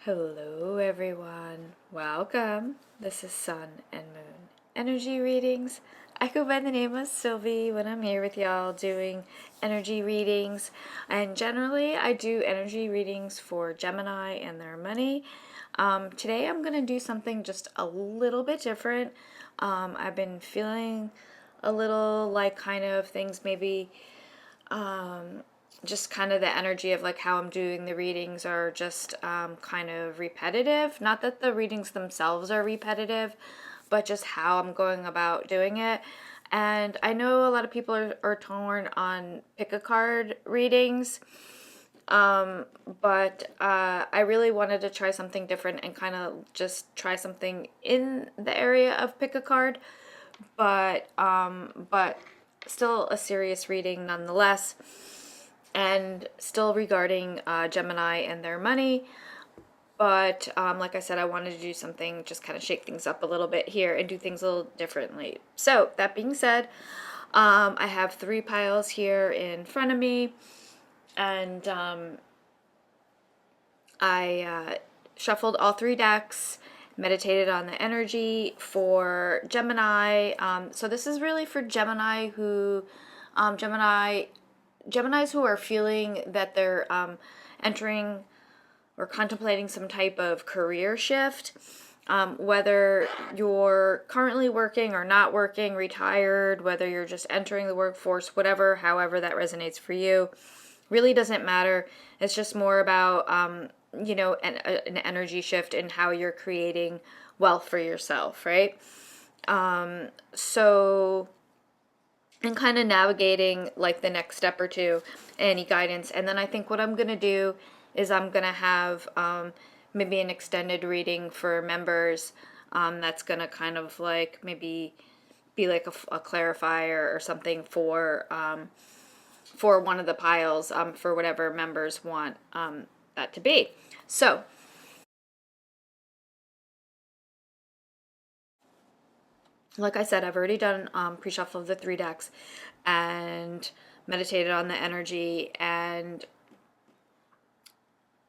Hello everyone, welcome. This is Sun and Moon Energy Readings. I go by the name of Sylvie when I'm here with y'all doing energy readings, and generally I do energy readings for Gemini and their money. Today I'm going to do something just a little bit different. I've been feeling a little like kind of things maybe just kind of the energy of like how I'm doing the readings are just kind of repetitive. Not that the readings themselves are repetitive, but just how I'm going about doing it. And I know a lot of people are torn on pick a card readings, but I really wanted to try something different and kind of just try something in the area of pick a card, but still a serious reading nonetheless, and still regarding Gemini and their money. But like I said, I wanted to do something, just kind of shake things up a little bit here and do things a little differently. So that being said, I have 3 piles here in front of me, and I shuffled all 3 decks, meditated on the energy for Gemini. So this is really for Gemini who, Geminis who are feeling that they're entering or contemplating some type of career shift. Whether you're currently working or not working, retired, whether you're just entering the workforce, whatever, however that resonates for you, really doesn't matter. It's just more about, an energy shift in how you're creating wealth for yourself, right? And kind of navigating like the next step or two, any guidance. And then I think what I'm going to do is I'm going to have maybe an extended reading for members that's going to kind of like maybe be like a clarifier or something for one of the piles for whatever members want that to be. So like I said, I've already done pre-shuffle of the 3 decks and meditated on the energy and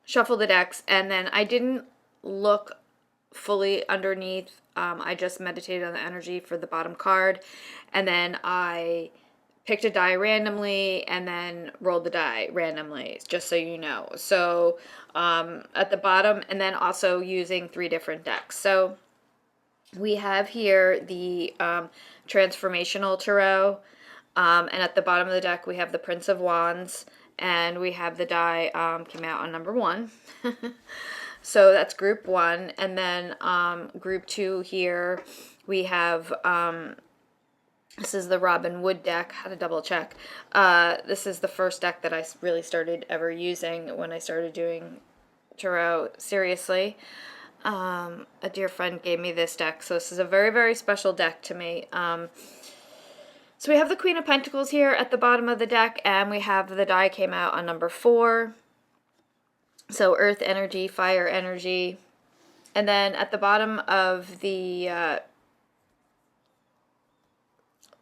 shuffled the decks, and then I didn't look fully underneath. I just meditated on the energy for the bottom card, and then I picked a die randomly and then rolled the die randomly, just so you know. So at the bottom, and then also using 3 different decks. So we have here the Transformational Tarot, and at the bottom of the deck we have the Prince of Wands, and we have the die came out on number 1. So that's group 1, and then group 2 here we have this is the Robin Wood deck. How to double check. This is the first deck that I really started ever using when I started doing tarot seriously. A dear friend gave me this deck, so this is a very, very special deck to me. So we have the Queen of Pentacles here at the bottom of the deck, and we have the die came out on number 4. So earth energy, fire energy. And then at the bottom of the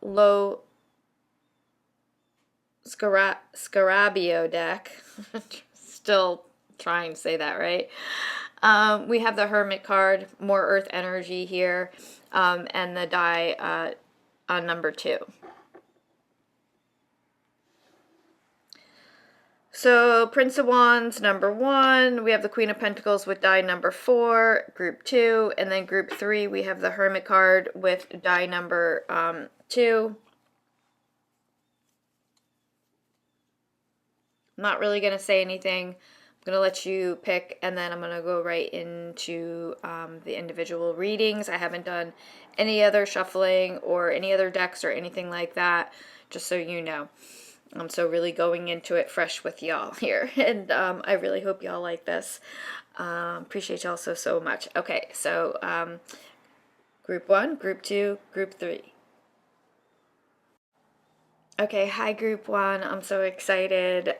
low Scarbero deck, still trying to say that right, we have the Hermit card, more earth energy here, and the die on number 2. So Prince of Wands, number 1, we have the Queen of Pentacles with die number 4, group 2, and then group 3, we have the Hermit card with die number 2. I'm not really going to say anything. I'm going to let you pick, and then I'm going to go right into the individual readings. I haven't done any other shuffling or any other decks or anything like that, just so you know. I'm so really going into it fresh with y'all here, and I really hope y'all like this. Appreciate y'all so much. Okay, so group 1, group 2, group 3. Okay, hi group 1. I'm so excited.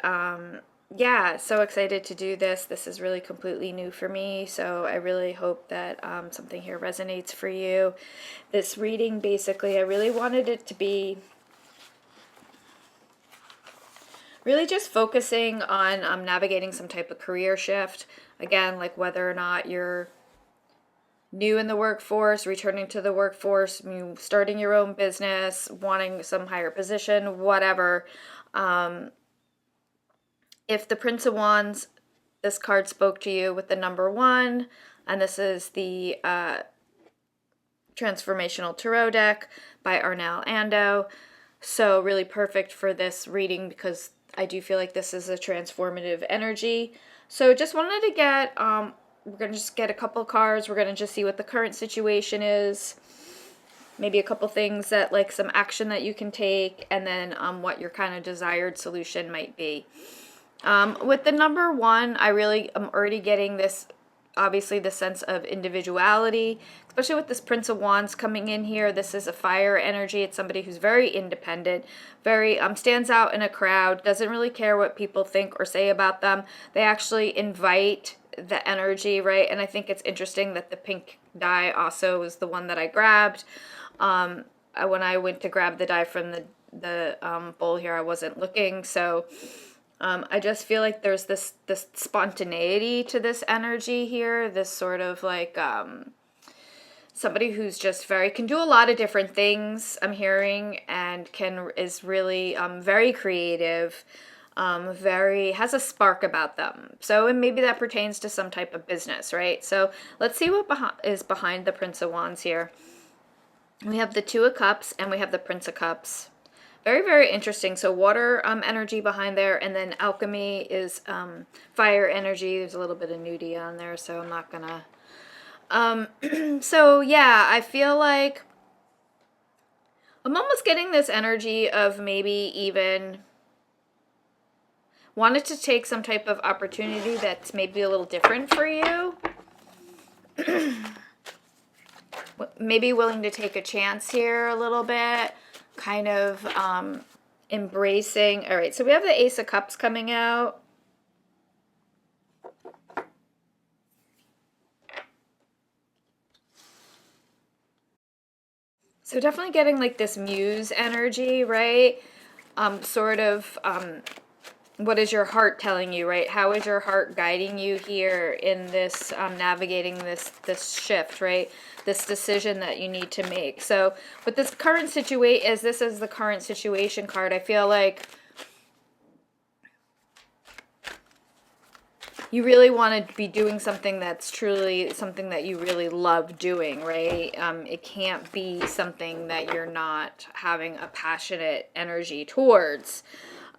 Yeah, so excited to do this. This is really completely new for me, so I really hope that something here resonates for you. This reading, basically, I really wanted it to be really just focusing on navigating some type of career shift. Again, like whether or not you're new in the workforce, returning to the workforce, starting your own business, wanting some higher position, whatever. If the Prince of Wands, this card spoke to you with the number 1, and this is the Transformational Tarot deck by Arnell Ando. So really perfect for this reading because I do feel like this is a transformative energy. So just wanted to get, we're going to just get a couple cards. We're going to just see what the current situation is. Maybe a couple things that, like some action that you can take, and then what your kind of desired solution might be. With the number 1, I really am already getting this, obviously, the sense of individuality, especially with this Prince of Wands coming in here. This is a fire energy. It's somebody who's very independent, very stands out in a crowd, doesn't really care what people think or say about them. They actually invite the energy, right? And I think it's interesting that the pink die also is the one that I grabbed. When I went to grab the die from the bowl here, I wasn't looking, so I just feel like there's this spontaneity to this energy here, this sort of like somebody who's just can do a lot of different things, I'm hearing, and is really very creative, has a spark about them. So, and maybe that pertains to some type of business, right? So let's see what is behind the Prince of Wands here. We have the Two of Cups and we have the Prince of Cups. Very, very interesting. So water energy behind there, and then alchemy is fire energy. There's a little bit of nudity on there, so I'm not gonna... so yeah, I feel like I'm almost getting this energy of maybe even wanted to take some type of opportunity that's maybe a little different for you. Maybe willing to take a chance here a little bit. Kind of embracing. All right, so we have the Ace of Cups coming out. So definitely getting like this muse energy, right? Sort of, what is your heart telling you, right? How is your heart guiding you here in this, navigating this shift, right? This decision that you need to make. So with this current situation, as this is the current situation card, I feel like you really want to be doing something that's truly something that you really love doing, right? It can't be something that you're not having a passionate energy towards.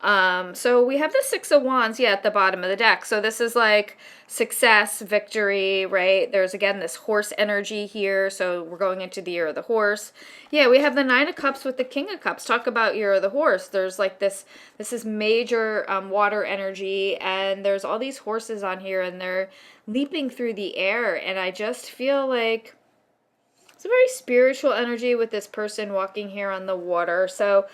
So we have the Six of Wands, at the bottom of the deck. So this is like success, victory, right? There's again this horse energy here. So we're going into the year of the horse. Yeah, we have the Nine of Cups with the King of Cups. Talk about year of the horse. There's like this is major water energy, and there's all these horses on here, and they're leaping through the air. And I just feel like it's a very spiritual energy with this person walking here on the water. So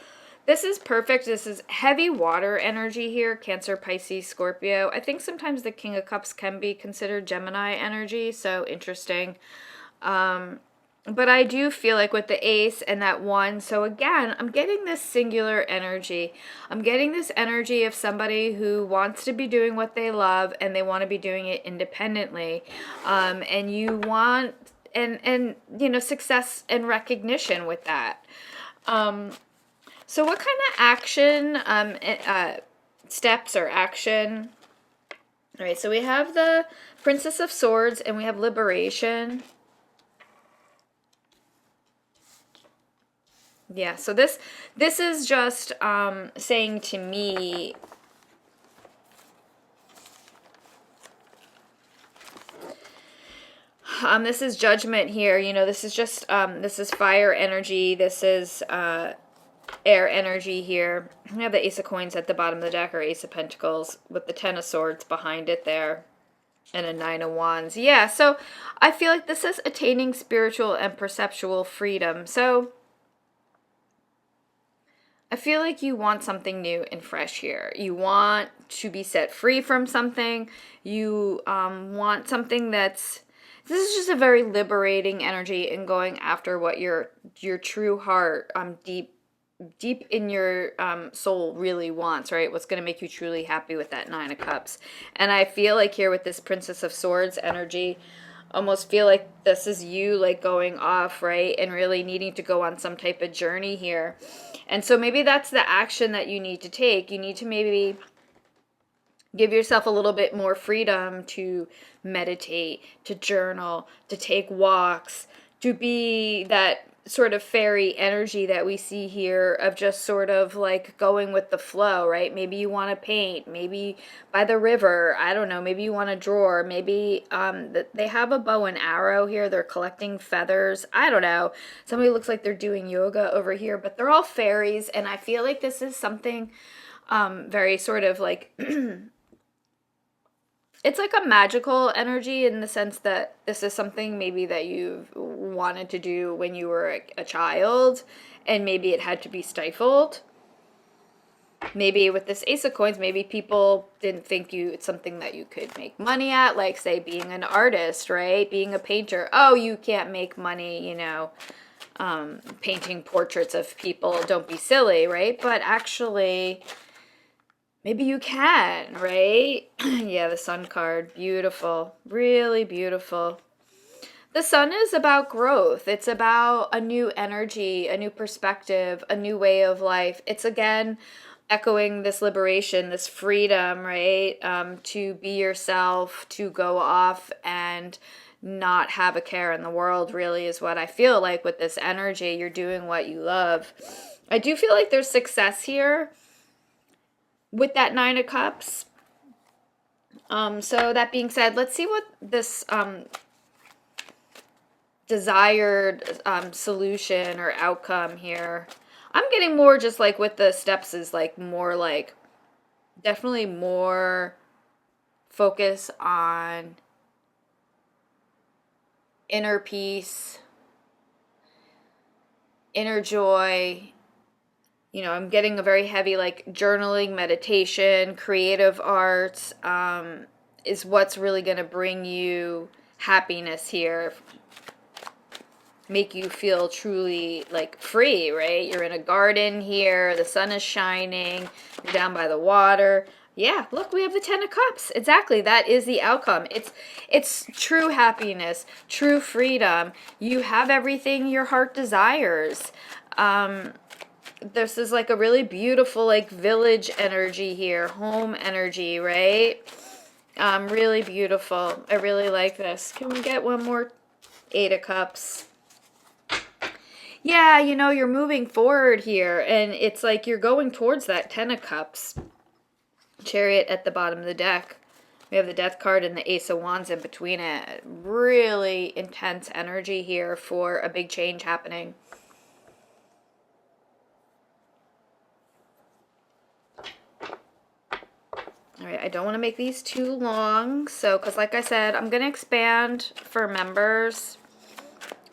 this is perfect. This is heavy water energy here. Cancer, Pisces, Scorpio. I think sometimes the King of Cups can be considered Gemini energy. So interesting. But I do feel like with the Ace and that 1. So again, I'm getting this singular energy. I'm getting this energy of somebody who wants to be doing what they love, and they want to be doing it independently. And you want, and you know, success and recognition with that. So what kind of action, steps or action? All right, so we have the Princess of Swords and we have Liberation. Yeah, so this is just saying to me, this is judgment here. You know, this is just, this is fire energy. This is air energy here. We have the Ace of Coins at the bottom of the deck, or Ace of Pentacles, with the Ten of Swords behind it there, and a Nine of Wands. Yeah, so I feel like this is attaining spiritual and perceptual freedom. So I feel like you want something new and fresh here. You want to be set free from something. You want something that's... This is just a very liberating energy in going after what your true heart, deep deep in your soul really wants, right? What's going to make you truly happy with that Nine of Cups. And I feel like here with this Princess of Swords energy, almost feel like this is you like going off, right? And really needing to go on some type of journey here. And so maybe that's the action that you need to take. You need to maybe give yourself a little bit more freedom to meditate, to journal, to take walks, to be that sort of fairy energy that we see here of just sort of like going with the flow, right? Maybe you want to paint, maybe by the river, I don't know, maybe you want to draw, maybe they have a bow and arrow here, they're collecting feathers, I don't know. Somebody looks like they're doing yoga over here, but they're all fairies, and I feel like this is something very sort of like it's like a magical energy in the sense that this is something maybe that you've wanted to do when you were a child, and maybe it had to be stifled. Maybe with this Ace of Coins, maybe people didn't think it's something that you could make money at, like say being an artist, right? Being a painter. Oh, you can't make money, you know, painting portraits of people. Don't be silly, right? But actually, maybe you can, right? Yeah, the Sun card. Beautiful. Really beautiful. The Sun is about growth. It's about a new energy, a new perspective, a new way of life. It's again echoing this liberation, this freedom, right? To be yourself, to go off and not have a care in the world, really is what I feel like with this energy. You're doing what you love. I do feel like there's success here with that Nine of Cups. So that being said, let's see what this desired solution or outcome here. I'm getting more just like with the steps is like more like definitely more focus on inner peace, inner joy. You know, I'm getting a very heavy like journaling, meditation, creative arts is what's really going to bring you happiness here. Make you feel truly like free, right? You're in a garden here, the sun is shining, you're down by the water. Yeah, look, we have the Ten of Cups. Exactly, that is the outcome. It's true happiness, true freedom. You have everything your heart desires. This is like a really beautiful like village energy here, home energy, right? Really beautiful. I really like this. Can we get one more Eight of Cups? Yeah, you know, you're moving forward here, and it's like you're going towards that Ten of Cups. Chariot at the bottom of the deck. We have the Death card and the Ace of Wands in between it. Really intense energy here for a big change happening. All right, I don't want to make these too long, so, because like I said, I'm going to expand for members.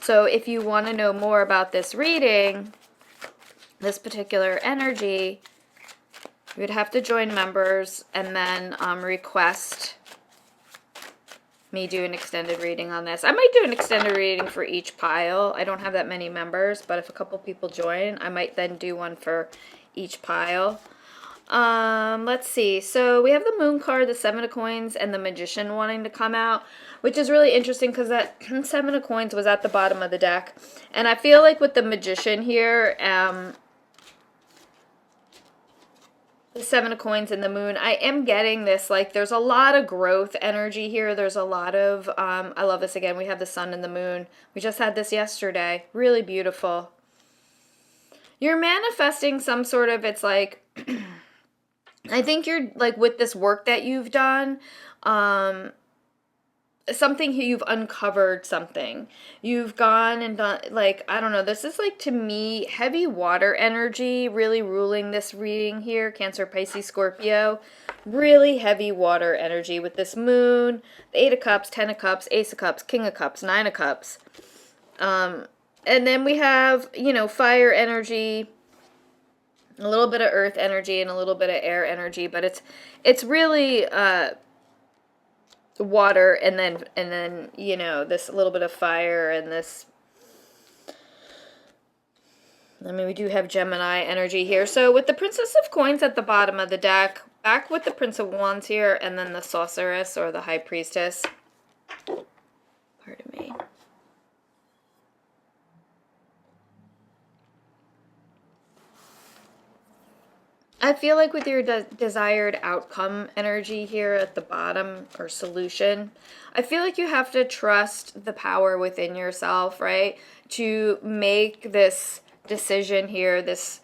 So if you want to know more about this reading, this particular energy, you would have to join members and then request me do an extended reading on this. I might do an extended reading for each pile. I don't have that many members, but if a couple people join, I might then do one for each pile. Let's see. So we have the Moon card, the Seven of Coins, and the Magician wanting to come out, which is really interesting because that Seven of Coins was at the bottom of the deck. And I feel like with the Magician here, the Seven of Coins and the Moon, I am getting this, like, there's a lot of growth energy here. There's a lot of, I love this again. We have the Sun and the Moon. We just had this yesterday. Really beautiful. You're manifesting some sort of, it's like, I think you're, like, with this work that you've done, something you've uncovered something. You've gone and done, like, I don't know, this is like, to me, heavy water energy really ruling this reading here. Cancer, Pisces, Scorpio. Really heavy water energy with this Moon, the Eight of Cups, Ten of Cups, Ace of Cups, King of Cups, Nine of Cups. And then we have, you know, fire energy, a little bit of earth energy, and a little bit of air energy, but it's really water, and then you know, this little bit of fire, and this I mean, we do have Gemini energy here. So with the Princess of Coins at the bottom of the deck, back with the Prince of Wands here, and then the Sorceress or the High Priestess. Pardon me. I feel like with your desired outcome energy here at the bottom, or solution, I feel like you have to trust the power within yourself, right? To make this decision here, this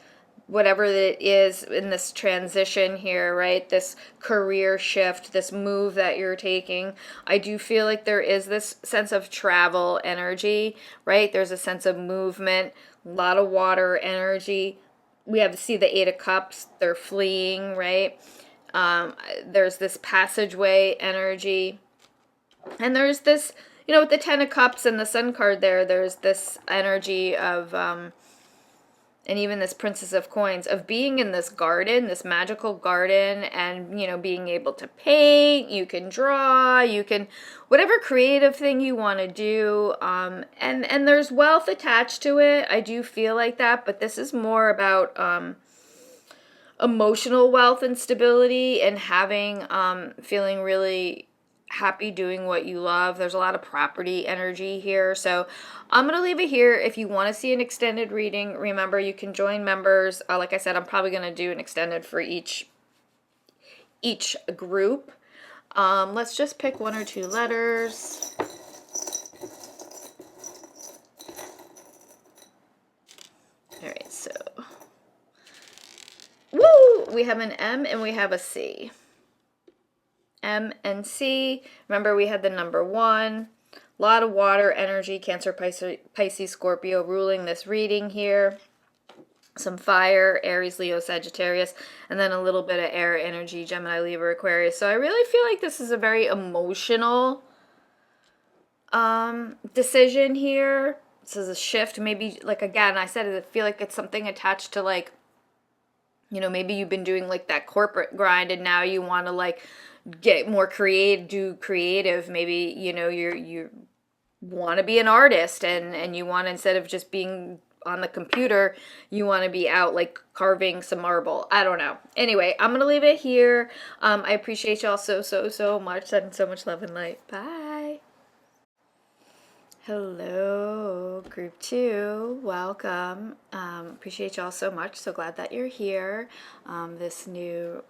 whatever it is in this transition here, right? This career shift, this move that you're taking. I do feel like there is this sense of travel energy, right? There's a sense of movement, a lot of water energy. We have to see the Eight of Cups. They're fleeing, right? There's this passageway energy. And there's this, you know, with the Ten of Cups and the Sun card there's this energy of, and even this Princess of Coins, of being in this garden, this magical garden, and, you know, being able to paint, you can draw, you can, whatever creative thing you want to do, and there's wealth attached to it. I do feel like that, but this is more about, emotional wealth and stability, and having, feeling really happy doing what you love. There's a lot of property energy here. So I'm going to leave it here. If you want to see an extended reading, remember you can join members. Like I said, I'm probably going to do an extended for each group. Let's just pick one or two letters. All right, so woo! We have an M and we have a C. M and C. Remember, we had the number 1. A lot of water energy, Cancer, Pisces, Scorpio ruling this reading here. Some fire, Aries, Leo, Sagittarius, and then a little bit of air energy, Gemini, Libra, Aquarius. So I really feel like this is a very emotional decision here. This is a shift. Maybe, like, again, I said, I feel like it's something attached to, like, you know, maybe you've been doing like that corporate grind and now you want to like get more creative, do creative. Maybe, you know, you want to be an artist, and you want, instead of just being on the computer, you want to be out like carving some marble. I don't know. Anyway, I'm going to leave it here. I appreciate y'all so much. Sending so much love and light. Bye. Hello, group 2. Welcome. Appreciate y'all so much. So glad that you're here. This new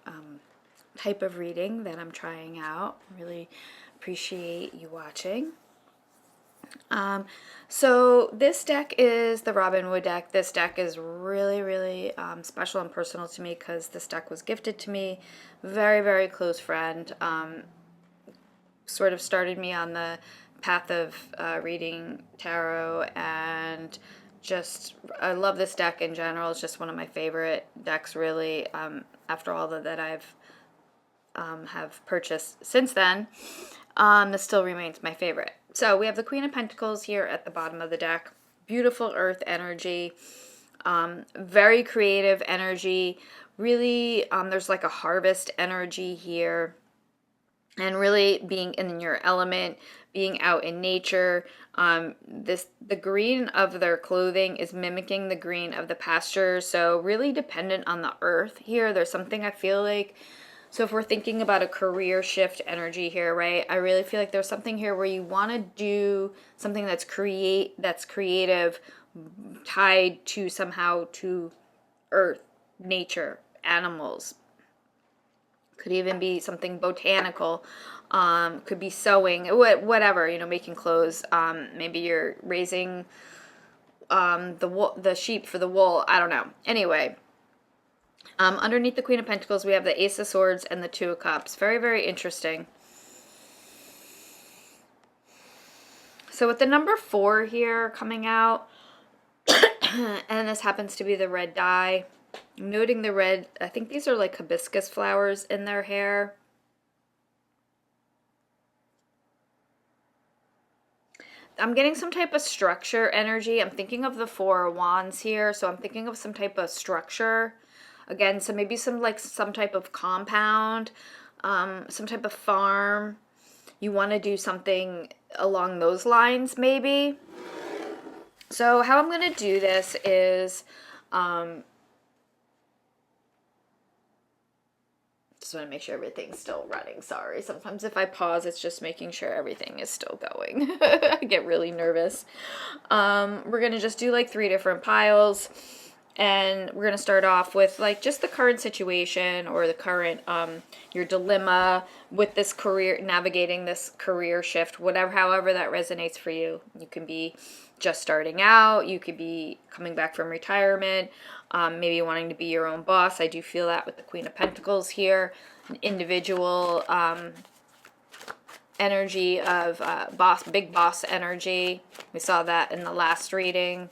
type of reading that I'm trying out. Really appreciate you watching. So this deck is the Robin Wood deck. This deck is really special and personal to me because this deck was gifted to me. Very close friend. Sort of started me on the path of reading tarot, and just I love this deck in general. It's just one of my favorite decks, really. After all that I've have purchased since then, this still remains my favorite. So we have the Queen of Pentacles here at the bottom of the deck. Beautiful earth energy, very creative energy. Really, there's like a harvest energy here. And really being in your element, being out in nature. The green of their clothing is mimicking the green of the pastures. So really dependent on the earth here. There's something I feel like, so if we're thinking about a career shift energy here, right? I really feel like there's something here where you want to do something that's creative, tied to somehow to earth, nature, animals. Could even be something botanical, could be sewing, whatever, you know, making clothes. Maybe you're raising the sheep for the wool. I don't know. Anyway, underneath the Queen of Pentacles, we have the Ace of Swords and the Two of Cups. Very interesting. So with the number 4 here coming out, and this happens to be the red dye. I'm noting the red, I think these are like hibiscus flowers in their hair. I'm getting some type of structure energy. I'm thinking of the 4 of Wands here, so I'm thinking of some type of structure. Again, so maybe some type of compound, some type of farm. You want to do something along those lines, maybe. So how I'm going to do this is Just want to make sure everything's still running. Sorry. Sometimes if I pause, it's just making sure everything is still going. I get really nervous. We're going to just do like 3 different piles. And we're going to start off with like just the current situation or the current, your dilemma with this career, navigating this career shift, whatever, however that resonates for you. You can be just starting out. You could be coming back from retirement. Maybe wanting to be your own boss. I do feel that with the Queen of Pentacles here. An individual energy of big boss energy. We saw that in the last reading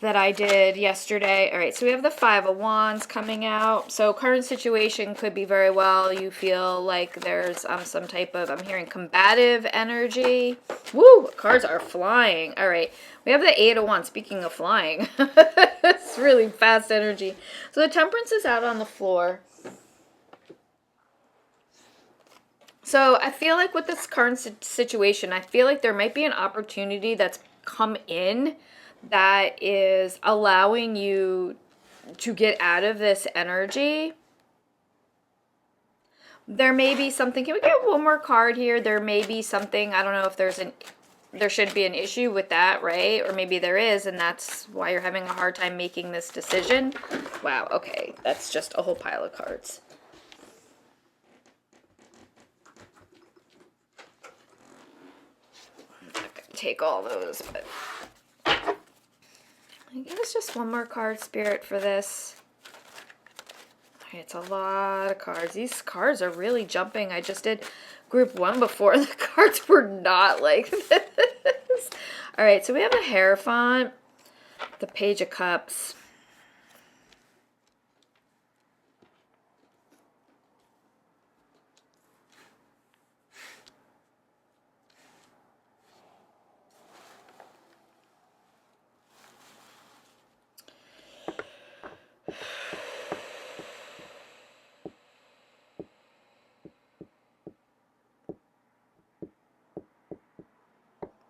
that I did yesterday. All right, so we have the 5 of Wands coming out. So current situation could be very well. You feel like there's some type of, I'm hearing combative energy. Woo, cards are flying. All right, we have the 8 of Wands. Speaking of flying, it's really fast energy. So the Temperance is out on the floor. So I feel like with this current situation, I feel like there might be an opportunity that's come in that is allowing you to get out of this energy. There may be something, can we get one more card here? There may be something, I don't know if there should be an issue with that, right? Or maybe there is, and that's why you're having a hard time making this decision. Wow, okay, that's just a whole pile of cards. I'm not gonna take all those, but give us just one more card, Spirit, for this. Okay, it's a lot of cards. These cards are really jumping. I just did group 1 before. The cards were not like this. All right, so we have the Hierophant, the Page of Cups.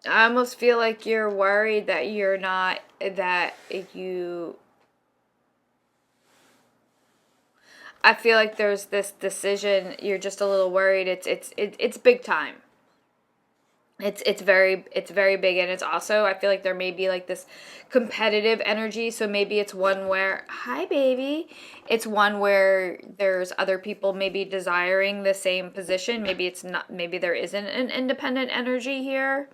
I almost feel like you're worried that you're not, that you, I feel like there's this decision, you're just a little worried. It's big time. It's very big, and it's also, I feel like there may be like this competitive energy. So maybe it's one where, hi baby, it's one where there's other people maybe desiring the same position. Maybe it's not, maybe there isn't an independent energy here.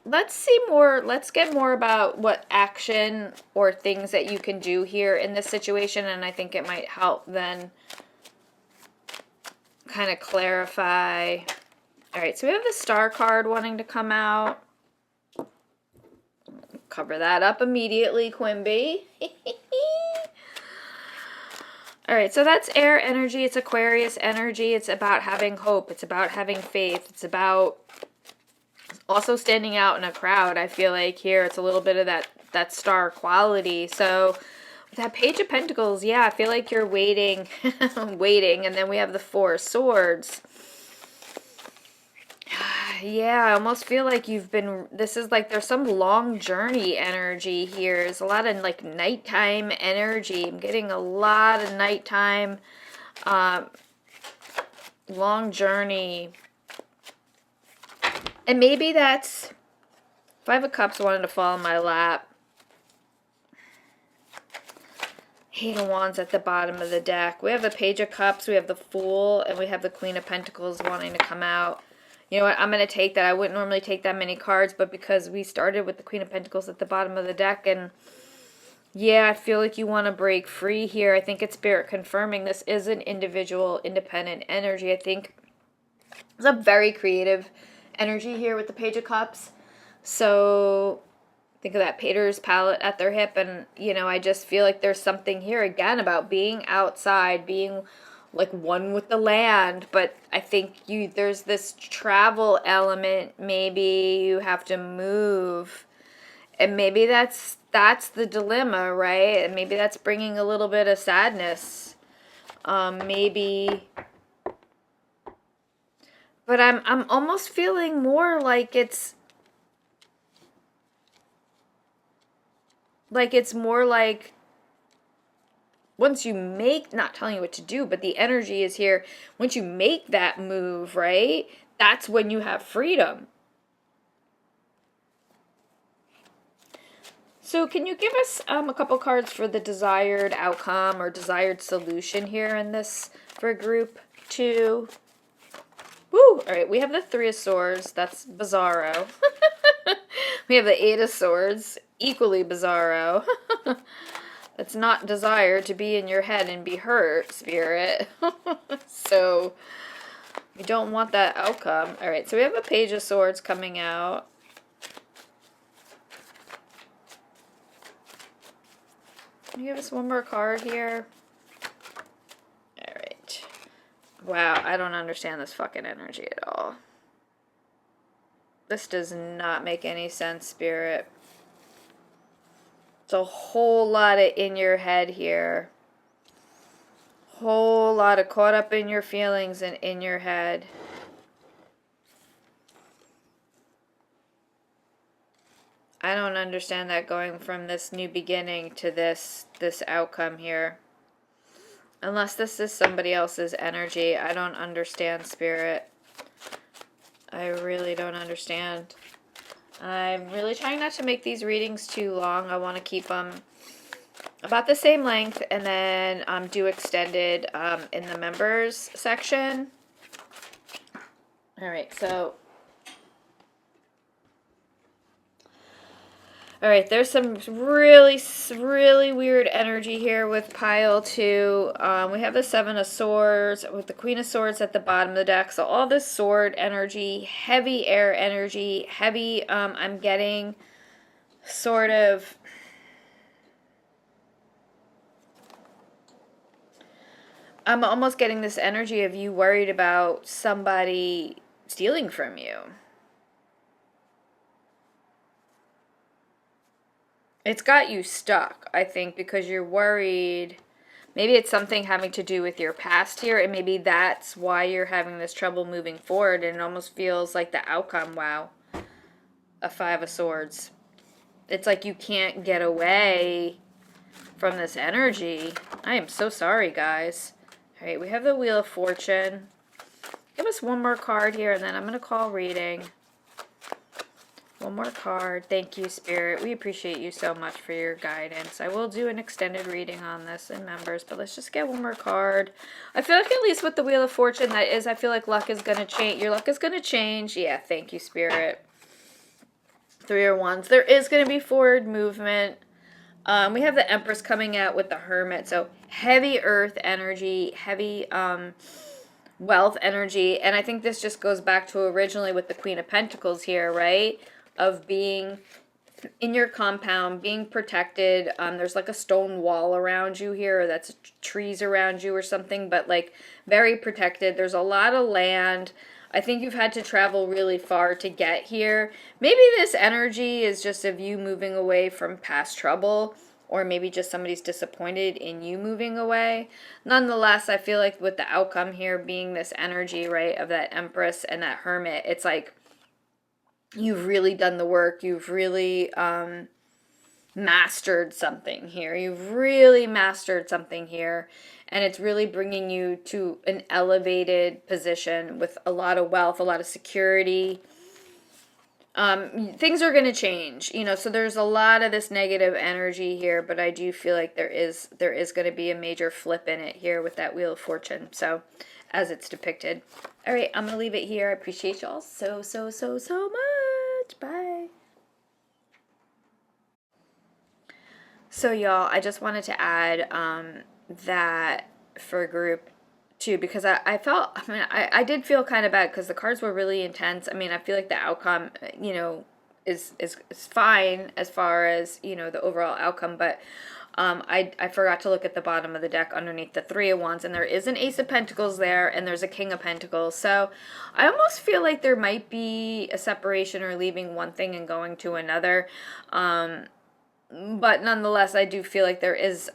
Let's see more, let's get more about what action or things that you can do here in this situation, and I think it might help then kind of clarify. All right, so we have the Star card wanting to come out. Cover that up immediately, Quimby. All right, so that's air energy. It's Aquarius energy. It's about having hope. It's about having faith. It's about also standing out in a crowd. I feel like here it's a little bit of that star quality. So with that Page of Pentacles, yeah, I feel like you're waiting, waiting. And then we have the 4 of Swords. Yeah, I almost feel like you've been, this is like there's some long journey energy here. There's a lot of like nighttime energy. I'm getting a lot of nighttime, long journey. And maybe that's, 5 of Cups wanted to fall in my lap. 8 of Wands at the bottom of the deck. We have the Page of Cups, we have the Fool, and we have the Queen of Pentacles wanting to come out. You know what, I'm going to take that. I wouldn't normally take that many cards, but because we started with the Queen of Pentacles at the bottom of the deck, and yeah, I feel like you want to break free here. I think it's Spirit confirming this is an individual, independent energy. I think it's a very creative energy here with the Page of Cups. So think of that painter's palette at their hip, and, you know, I just feel like there's something here, again, about being outside, being like one with the land, but I think there's this travel element. Maybe you have to move, and maybe that's the dilemma, right? And maybe that's bringing a little bit of sadness, maybe. But I'm almost feeling more like it's, Like, it's more like once you make, not telling you what to do, but the energy is here. Once you make that move, right? That's when you have freedom. So can you give us a couple cards for the desired outcome or desired solution here in this for group 2? Woo! All right, we have the 3 of Swords. That's bizarro. We have the 8 of Swords. Equally bizarro. It's not desired to be in your head and be hurt, Spirit. So we don't want that outcome. All right, so we have a Page of Swords coming out. Can you give us one more card here? All right. Wow, I don't understand this fucking energy at all. This does not make any sense, Spirit. It's a whole lot of in your head here. Whole lot of caught up in your feelings and in your head. I don't understand that going from this new beginning to this outcome here. Unless this is somebody else's energy. I don't understand, Spirit. I really don't understand. I'm really trying not to make these readings too long. I want to keep them about the same length and then do extended in the members section. All right, so all right, there's some really weird energy here with pile 2. We have the 7 of Swords with the Queen of Swords at the bottom of the deck. So all this sword energy, heavy air energy, heavy, I'm getting sort of, I'm almost getting this energy of you worried about somebody stealing from you. It's got you stuck, I think, because you're worried. Maybe it's something having to do with your past here, and maybe that's why you're having this trouble moving forward, and it almost feels like the outcome, wow, a 5 of Swords. It's like you can't get away from this energy. I am so sorry, guys. All right, we have the Wheel of Fortune. Give us one more card here, and then I'm going to call reading. One more card. Thank you, Spirit. We appreciate you so much for your guidance. I will do an extended reading on this in members, but let's just get one more card. I feel like at least with the Wheel of Fortune, that is, I feel like luck is going to change. Your luck is going to change. Yeah, thank you, Spirit. 3 of Wands. There is going to be forward movement. We have the Empress coming out with the Hermit. So heavy earth energy, heavy wealth energy. And I think this just goes back to originally with the Queen of Pentacles here, right? Of being in your compound, being protected. There's like a stone wall around you here, or that's trees around you or something, but like very protected. There's a lot of land. I think you've had to travel really far to get here. Maybe this energy is just of you moving away from past trouble, or maybe just somebody's disappointed in you moving away. Nonetheless, I feel like with the outcome here being this energy, right, of that Empress and that Hermit, it's like you've really done the work. You've really mastered something here. You've really mastered something here. And it's really bringing you to an elevated position with a lot of wealth, a lot of security. Things are going to change, you know, so there's a lot of this negative energy here, but I do feel like there is going to be a major flip in it here with that Wheel of Fortune. So as it's depicted. All right, I'm going to leave it here. I appreciate y'all so much. Bye. So y'all, I just wanted to add that for group 2, because I felt, I mean, I did feel kind of bad because the cards were really intense. I mean, I feel like the outcome, you know, is fine as far as, you know, the overall outcome, but I forgot to look at the bottom of the deck underneath the 3 of Wands, and there is an Ace of Pentacles there, and there's a King of Pentacles. So I almost feel like there might be a separation or leaving one thing and going to another. But nonetheless, I do feel like there is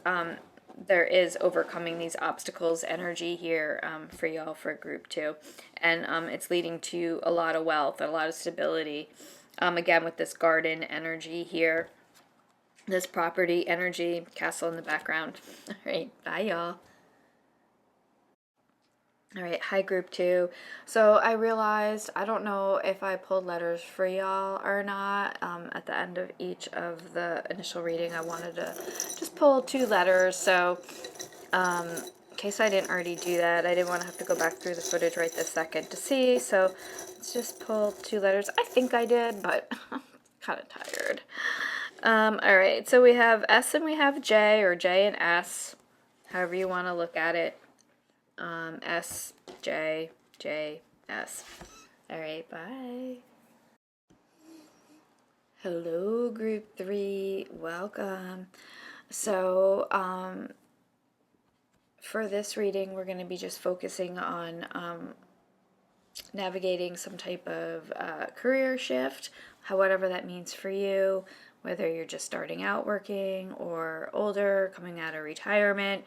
overcoming these obstacles energy here for y'all for group 2. And it's leading to a lot of wealth, a lot of stability. Again, with this garden energy here. this property energy, castle in the background. All right, bye y'all. All right, hi group 2. So I realized, I don't know if I pulled letters for y'all or not. At the end of each of the initial reading, I wanted to just pull 2 letters. So in case I didn't already do that, I didn't want to have to go back through the footage right this second to see. So let's just pull 2 letters. I think I did, but I'm kind of tired. All right, so we have S and we have J, or J and S, however you want to look at it. S, J, J, S. All right, bye. Hello, group 3. Welcome. So, for this reading, we're going to be just focusing on navigating some type of career shift, whatever that means for you, whether you're just starting out working or older, coming out of retirement.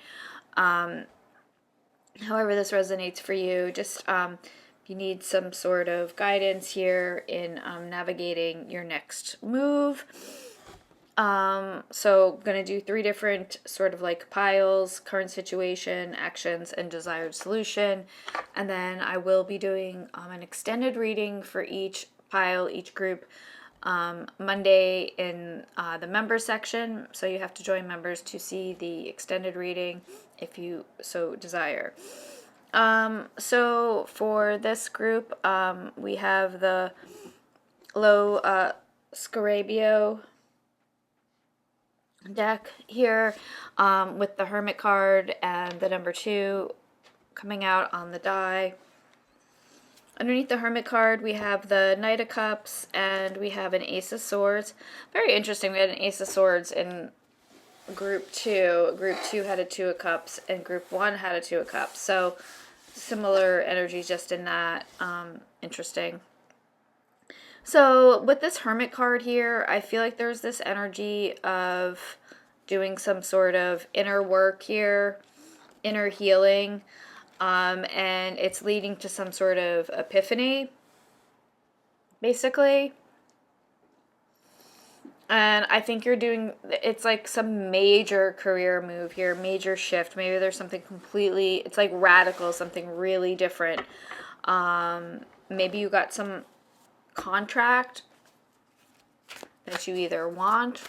However this resonates for you, just if you need some sort of guidance here in navigating your next move. So I'm going to do 3 different sort of like piles: current situation, actions, and desired solution. And then I will be doing an extended reading for each pile, each group, Monday in the member section. So you have to join members to see the extended reading if you so desire. So for this group, we have the low Scarbero deck here, with the Hermit card and the number 2 coming out on the die. Underneath the Hermit card, we have the Knight of Cups, and we have an Ace of Swords. Very interesting. We had an Ace of Swords in group 2. Group 2 had a 2 of Cups, and group 1 had a 2 of Cups. So similar energy just in that. Interesting. So with this Hermit card here, I feel like there's this energy of doing some sort of inner work here, inner healing, and it's leading to some sort of epiphany, basically. And I think you're doing, it's like some major career move here, major shift. Maybe there's something completely, it's like radical, something really different. Maybe you got some contract that you either want.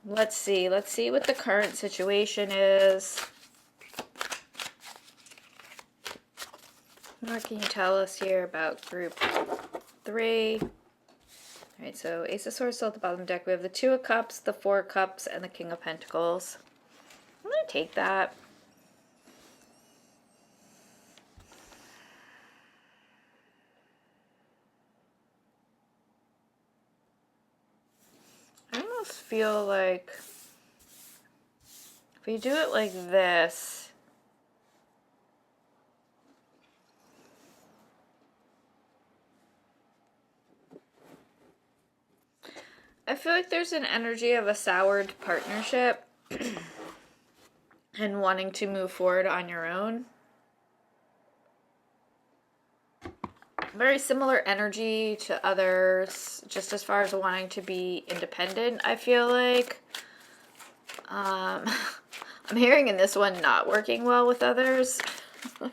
Let's see what the current situation is. What can you tell us here about group 3? All right, so Ace of Swords still at the bottom of the deck. We have the 2 of Cups, the 4 of Cups, and the King of Pentacles. I'm going to take that. I almost feel like if we do it like this, I feel like there's an energy of a soured partnership and wanting to move forward on your own. Very similar energy to others, just as far as wanting to be independent, I feel like. I'm hearing in this one not working well with others. Can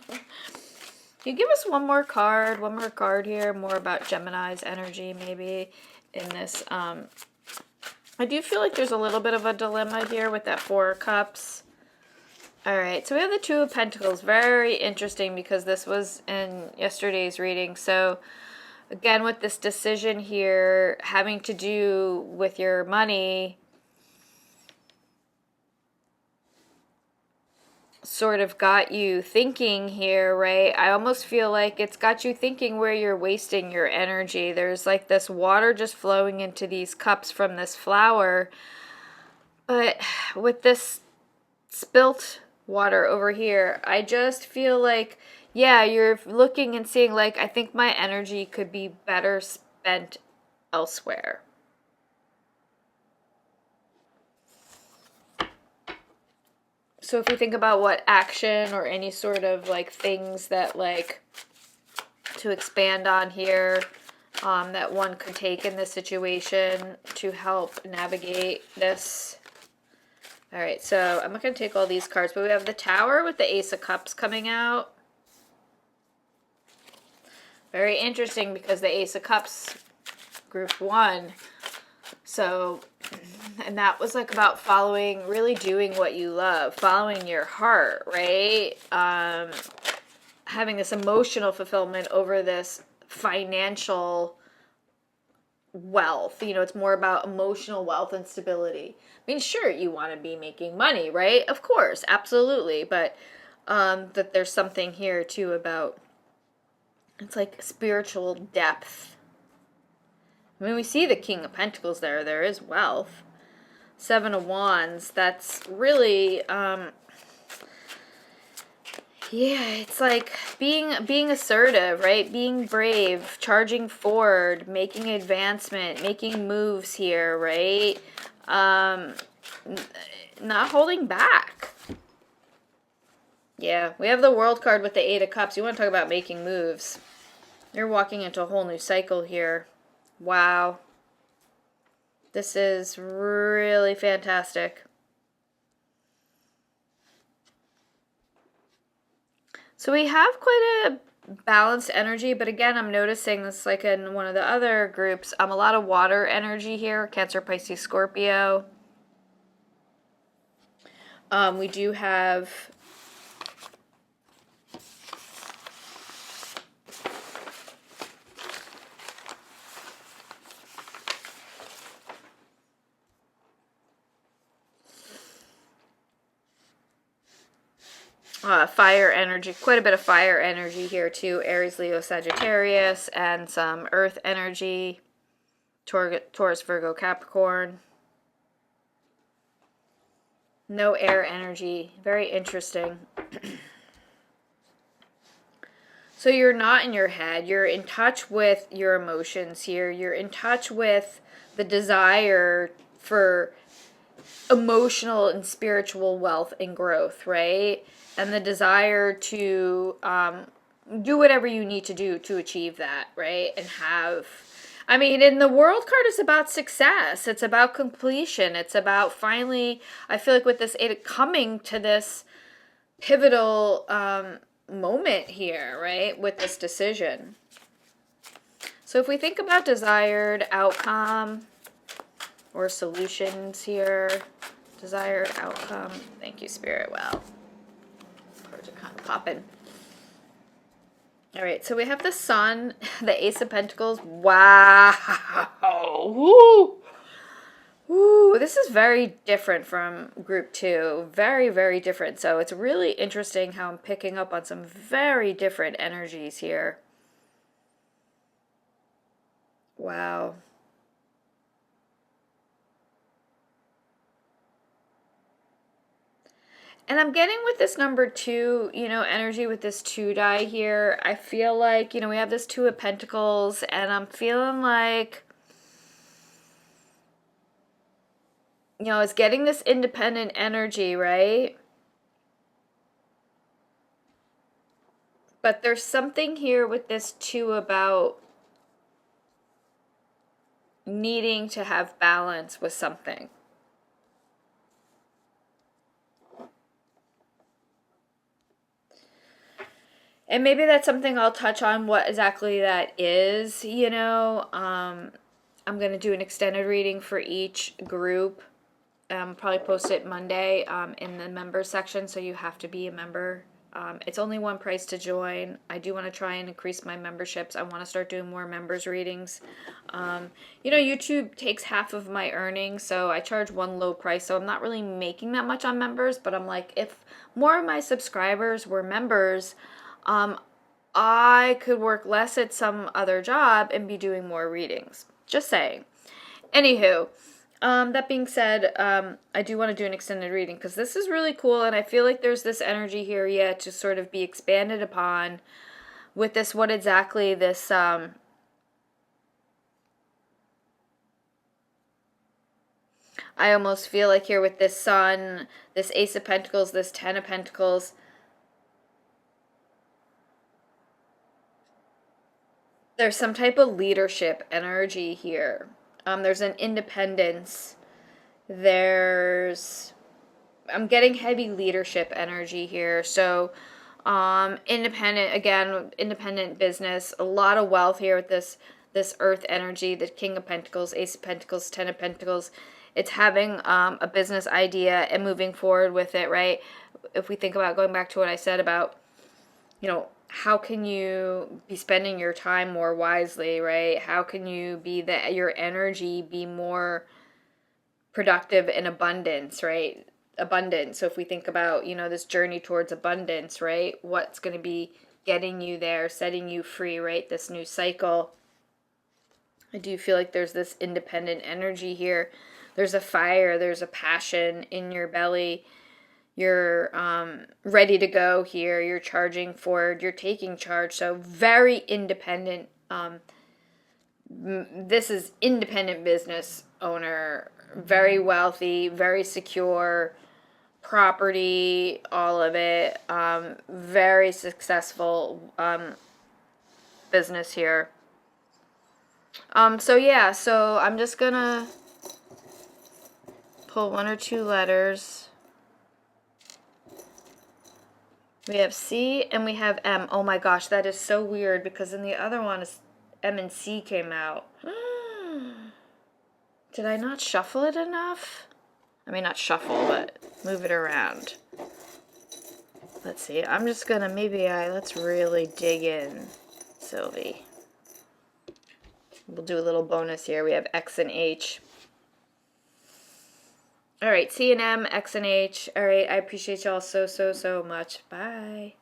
you give us one more card here, more about Gemini's energy maybe in this? I do feel like there's a little bit of a dilemma here with that 4 of Cups. All right, so we have the 2 of Pentacles. Very interesting because this was in yesterday's reading. So again, with this decision here having to do with your money, sort of got you thinking here, right? I almost feel like it's got you thinking where you're wasting your energy. There's like this water just flowing into these cups from this flower. But with this spilt water over here, I just feel like, yeah, you're looking and seeing like, I think my energy could be better spent elsewhere. So if we think about what action or any sort of like things that like to expand on here, that one could take in this situation to help navigate this. All right, so I'm not going to take all these cards, but we have the Tower with the Ace of Cups coming out. Very interesting because the Ace of Cups, group 1. So, and that was like about following, really doing what you love, following your heart, right? Having this emotional fulfillment over this financial wealth. You know, it's more about emotional wealth and stability. I mean, sure, you want to be making money, right? Of course, absolutely. But that there's something here too about, it's like spiritual depth. I mean, we see the King of Pentacles there. There is wealth. 7 of Wands. That's really, yeah, it's like being assertive, right? Being brave, charging forward, making advancement, making moves here, right? Not holding back. Yeah, we have the World card with the 8 of Cups. You want to talk about making moves. You're walking into a whole new cycle here. Wow. This is really fantastic. So we have quite a balanced energy, but again, I'm noticing this like in one of the other groups, a lot of water energy here, Cancer, Pisces, Scorpio. We do have fire energy, quite a bit of fire energy here too. Aries, Leo, Sagittarius, and some earth energy. Taurus, Virgo, Capricorn. No air energy. Very interesting. So you're not in your head. You're in touch with your emotions here. You're in touch with the desire for emotional and spiritual wealth and growth, right? And the desire to do whatever you need to do to achieve that, right? And have, I mean, in the World card is about success. It's about completion. It's about finally, I feel like with this 8, coming to this pivotal moment here, right? With this decision. So if we think about desired outcome or solutions here, desired outcome. Thank you, Spirit. Wow. Cards are kind of popping. All right, so we have the Sun, the Ace of Pentacles. Wow. Woo. Ooh, this is very different from group 2. Very, very different. So it's really interesting how I'm picking up on some very different energies here. Wow. And I'm getting with this number 2, you know, energy with this 2 die here. I feel like, you know, we have this 2 of Pentacles, and I'm feeling like, you know, it's getting this independent energy, right? But there's something here with this 2 about needing to have balance with something. And maybe that's something I'll touch on what exactly that is, you know. I'm going to do an extended reading for each group. Probably post it Monday in the members section, so you have to be a member. It's only one price to join. I do want to try and increase my memberships. I want to start doing more members readings. You know, YouTube takes half of my earnings, so I charge one low price, so I'm not really making that much on members, but I'm like, if more of my subscribers were members, I could work less at some other job and be doing more readings. Just saying. Anywho, that being said, I do want to do an extended reading because this is really cool, and I feel like there's this energy here yet to sort of be expanded upon with this, what exactly this, I almost feel like here with this Sun, this Ace of Pentacles, this 10 of Pentacles, There's some type of leadership energy here. There's an independence. I'm getting heavy leadership energy here. So, independent, again, independent business, a lot of wealth here with this earth energy, the King of Pentacles, Ace of Pentacles, Ten of Pentacles. It's having a business idea and moving forward with it, right? If we think about going back to what I said about, how can you be spending your time more wisely, right? How can you your energy be more productive in abundance, right? Abundance. So if we think about, this journey towards abundance, right? What's going to be getting you there, setting you free, right? This new cycle. I do feel like there's this independent energy here. There's a fire, there's a passion in your belly. You're ready to go here. You're charging forward. You're taking charge. So very independent. This is independent business owner. Very wealthy. Very secure. Property. All of it. Very successful business here. So yeah. So I'm just gonna pull 1 or 2 letters. We have C and we have M. Oh my gosh, that is so weird because in the other one is M and C came out. Did I not shuffle it enough? I mean, not shuffle, but move it around. Let's see. I'm just gonna let's really dig in, Sylvie. We'll do a little bonus here. We have X and H. All right, C and M, X and H. All right, I appreciate y'all so much. Bye.